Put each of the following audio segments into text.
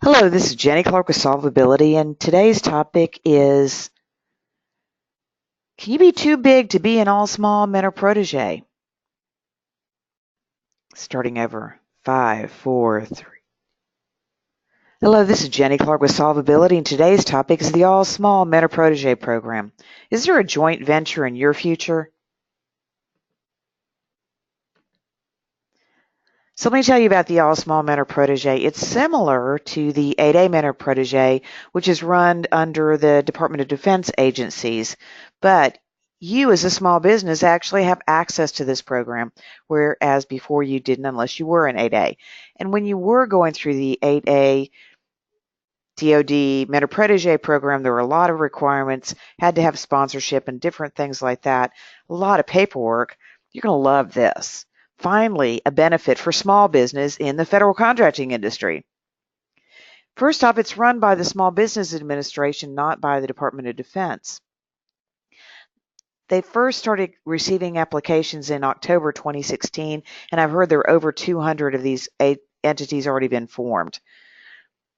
Hello, this is Jenny Clark with Solvability, and today's topic is, can you be too big to be an all small mentor-protege? Starting over. 5, 4, 3. Hello, this is Jenny Clark with Solvability, and today's topic is the All Small Mentor-Protege program. Is there a joint venture in your future? So let me tell you about the All Small Mentor-Protege. It's similar to the 8A Mentor-Protege, which is run under the Department of Defense agencies, but you as a small business actually have access to this program, whereas before you didn't unless you were an 8A. And when you were going through the 8A DoD Mentor-Protege program, there were a lot of requirements, had to have sponsorship and different things like that, a lot of paperwork. You're going to love this. Finally, a benefit for small business in the federal contracting industry. First off, it's run by the Small Business Administration, not by the Department of Defense. They first started receiving applications in October 2016, and I've heard there are over 200 of these entities already been formed.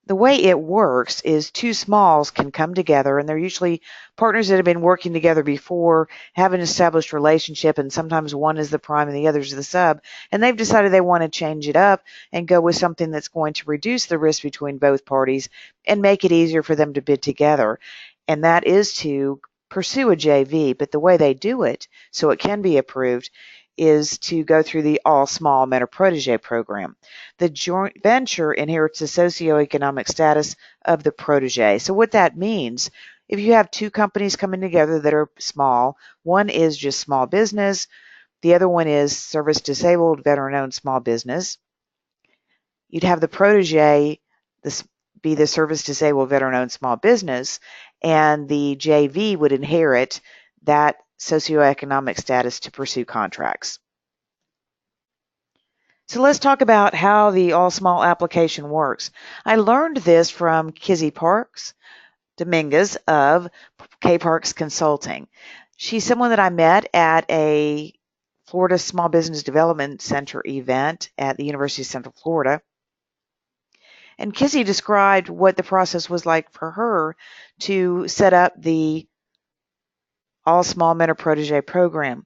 The way it works is two smalls can come together, and they're usually partners that have been working together before, have an established relationship, and sometimes one is the prime and the other is the sub, and they've decided they want to change it up and go with something that's going to reduce the risk between both parties and make it easier for them to bid together. And that is to pursue a JV, but the way they do it, so it can be approved, is to go through the All Small Mentor-Protege program. The joint venture inherits the socioeconomic status of the protege. So what that means, if you have two companies coming together that are small, one is just small business, the other one is service disabled, veteran-owned small business. You'd have the protege be the service disabled, veteran-owned small business, and the JV would inherit that socioeconomic status to pursue contracts. So let's talk about how the All Small application works. I learned this from Kizzy Parks Dominguez of K Parks Consulting. She's someone that I met at a Florida Small Business Development Center event at the University of Central Florida. And Kizzy described what the process was like for her to set up the All Small Mentor-Protege program.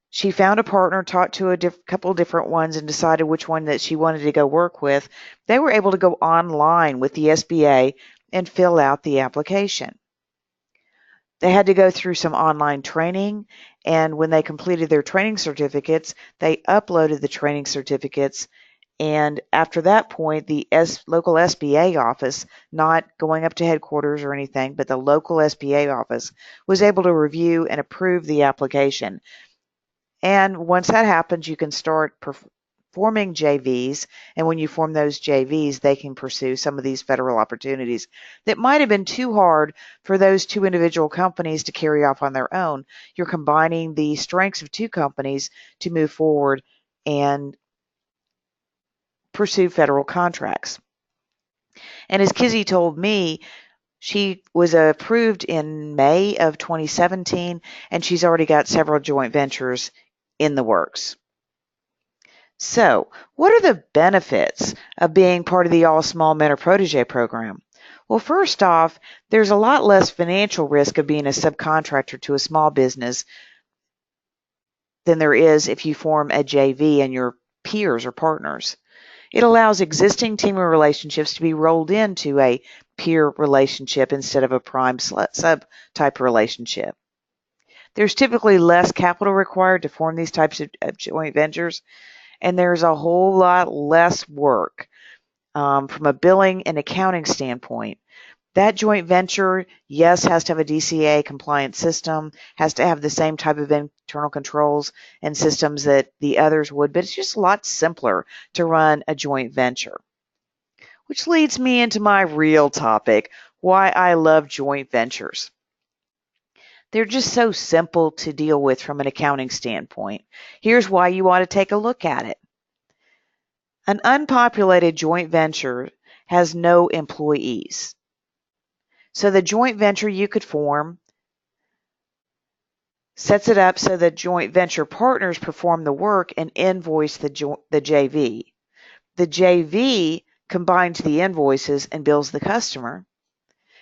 She found a partner, talked to a couple different ones, and decided which one that she wanted to go work with. They were able to go online with the SBA and fill out the application. They had to go through some online training, and when they completed their training certificates, they uploaded the training certificates. And after that point, the local SBA office, not going up to headquarters or anything, but the local SBA office was able to review and approve the application. And once that happens, you can start forming JVs. And when you form those JVs, they can pursue some of these federal opportunities that might have been too hard for those two individual companies to carry off on their own. You're combining the strengths of two companies to move forward and pursue federal contracts. And as Kizzy told me, she was approved in May of 2017, and she's already got several joint ventures in the works. So, what are the benefits of being part of the All Small Mentor-Protege program? Well, first off, there's a lot less financial risk of being a subcontractor to a small business than there is if you form a JV and your peers or partners. It allows existing team relationships to be rolled into a peer relationship instead of a prime sub type relationship. There's typically less capital required to form these types of joint ventures, and there's a whole lot less work from a billing and accounting standpoint. That joint venture, yes, has to have a DCA compliant system, has to have the same type of internal controls and systems that the others would, but it's just a lot simpler to run a joint venture. Which leads me into my real topic, why I love joint ventures. They're just so simple to deal with from an accounting standpoint. Here's why you ought to take a look at it. An unpopulated joint venture has no employees. So the joint venture you could form sets it up so that joint venture partners perform the work and invoice the JV. The JV combines the invoices and bills the customer.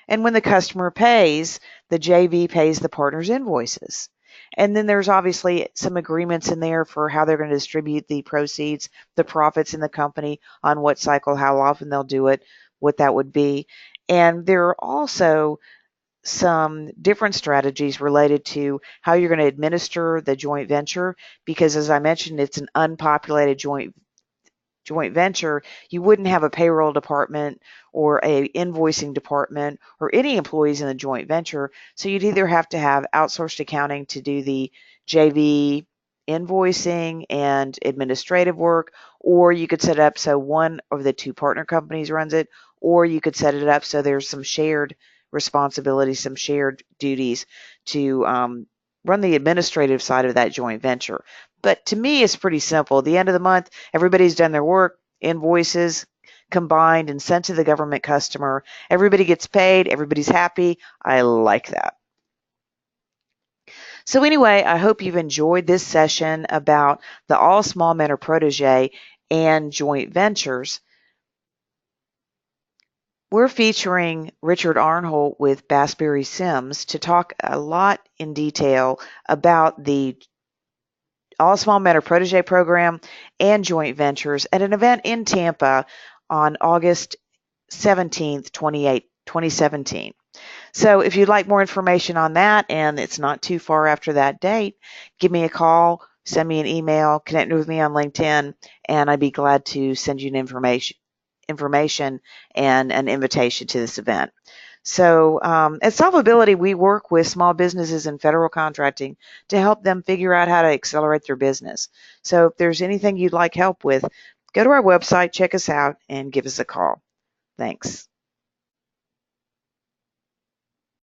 And when the customer pays, the JV pays the partner's invoices. And then there's obviously some agreements in there for how they're going to distribute the proceeds, the profits in the company, on what cycle, how often they'll do it, what that would be. And there are also some different strategies related to how you're going to administer the joint venture, because as I mentioned, it's an unpopulated joint venture. You wouldn't have a payroll department or a invoicing department or any employees in the joint venture. So you'd either have to have outsourced accounting to do the JV invoicing and administrative work, or you could set it up so one of the two partner companies runs it, or you could set it up so there's some shared responsibilities, some shared duties to run the administrative side of that joint venture. But to me, it's pretty simple. At the end of the month, everybody's done their work, invoices combined and sent to the government customer. Everybody gets paid, everybody's happy. I like that. So anyway, I hope you've enjoyed this session about the All Small Mentor-Protege and joint ventures. We're featuring Richard Arnholt with Bassbury Sims to talk a lot in detail about the All Small Mentor-Protege program and joint ventures at an event in Tampa on August 17th, 2017. So if you'd like more information on that, and it's not too far after that date, give me a call, send me an email, connect with me on LinkedIn, and I'd be glad to send you an information and an invitation to this event. So at Solvability, we work with small businesses in federal contracting to help them figure out how to accelerate their business. So if there's anything you'd like help with, go to our website, check us out, and give us a call. Thanks.